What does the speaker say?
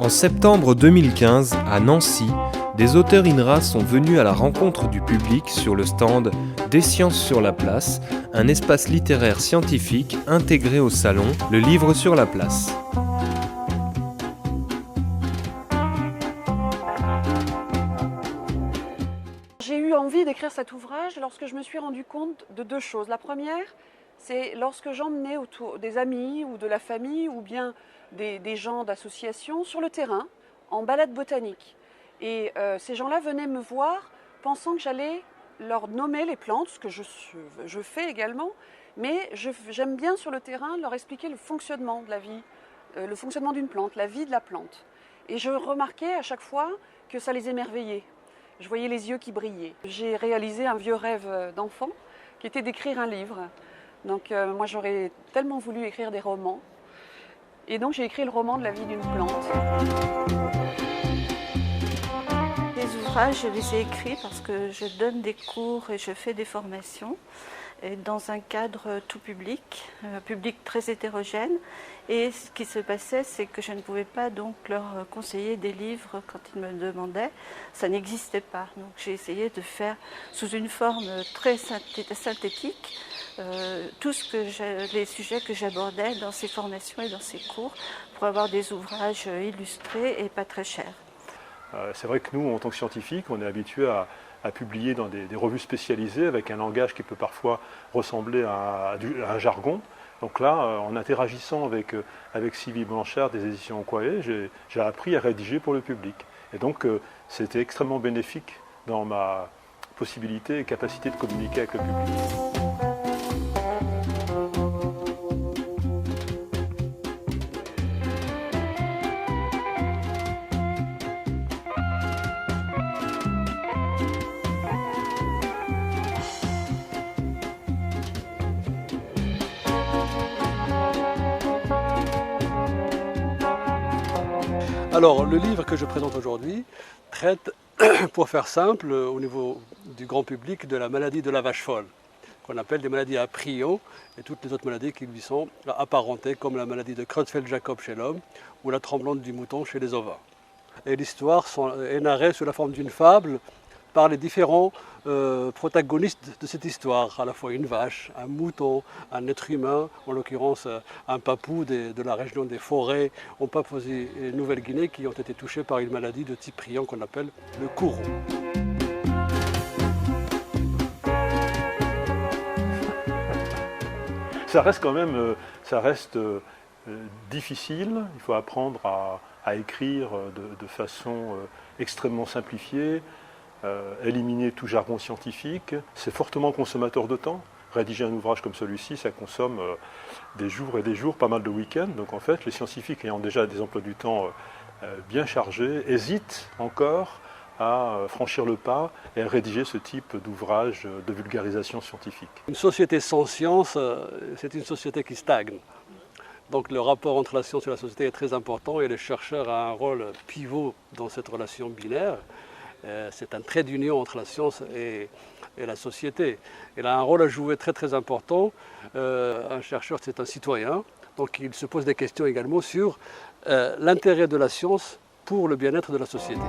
En septembre 2015, à Nancy, des auteurs INRA sont venus à la rencontre du public sur le stand Des sciences sur la place, un espace littéraire scientifique intégré au salon, le livre sur la place. J'ai eu envie d'écrire cet ouvrage lorsque je me suis rendu compte de deux choses. La première, c'est lorsque j'emmenais autour des amis ou de la famille ou bien des gens d'associations sur le terrain en balade botanique. Et ces gens-là venaient me voir pensant que j'allais leur nommer les plantes, ce que je fais également, mais j'aime bien sur le terrain leur expliquer le fonctionnement de la vie, le fonctionnement d'une plante, la vie de la plante. Et je remarquais à chaque fois que ça les émerveillait. Je voyais les yeux qui brillaient. J'ai réalisé un vieux rêve d'enfant qui était d'écrire un livre. Donc moi j'aurais tellement voulu écrire des romans. Et donc j'ai écrit le roman de la vie d'une plante. Les ouvrages, je les ai écrits parce que je donne des cours et je fais des formations dans un cadre tout public, un public très hétérogène. Et ce qui se passait, c'est que je ne pouvais pas donc leur conseiller des livres quand ils me demandaient. Ça n'existait pas. Donc j'ai essayé de faire sous une forme très synthétique les sujets que j'abordais dans ces formations et dans ces cours pour avoir des ouvrages illustrés et pas très chers. C'est vrai que nous, en tant que scientifiques, on est habitués à publier dans des revues spécialisées avec un langage qui peut parfois ressembler à un jargon. Donc là, en interagissant avec Sylvie Blanchard des éditions Quae, j'ai appris à rédiger pour le public. Et donc, c'était extrêmement bénéfique dans ma possibilité et capacité de communiquer avec le public. Alors, le livre que je présente aujourd'hui traite, pour faire simple, au niveau du grand public, de la maladie de la vache folle, qu'on appelle des maladies à prions, et toutes les autres maladies qui lui sont apparentées, comme la maladie de Creutzfeldt-Jakob chez l'homme, ou la tremblante du mouton chez les ovins. Et l'histoire est narrée sous la forme d'une fable par les différents protagonistes de cette histoire, à la fois une vache, un mouton, un être humain, en l'occurrence un papou de la région des forêts en Papouasie-Nouvelle-Guinée qui ont été touchés par une maladie de type prion qu'on appelle le courroux. Ça reste quand même difficile, il faut apprendre à écrire de façon extrêmement simplifiée, éliminer tout jargon scientifique. C'est fortement consommateur de temps. Rédiger un ouvrage comme celui-ci, ça consomme des jours et des jours, pas mal de week-ends. Donc en fait, les scientifiques ayant déjà des emplois du temps bien chargés, hésitent encore à franchir le pas et à rédiger ce type d'ouvrage de vulgarisation scientifique. Une société sans science, c'est une société qui stagne. Donc le rapport entre la science et la société est très important et le chercheur a un rôle pivot dans cette relation binaire. C'est un trait d'union entre la science et la société. Elle a un rôle à jouer très très important. Un chercheur, c'est un citoyen, donc il se pose des questions également sur l'intérêt de la science pour le bien-être de la société.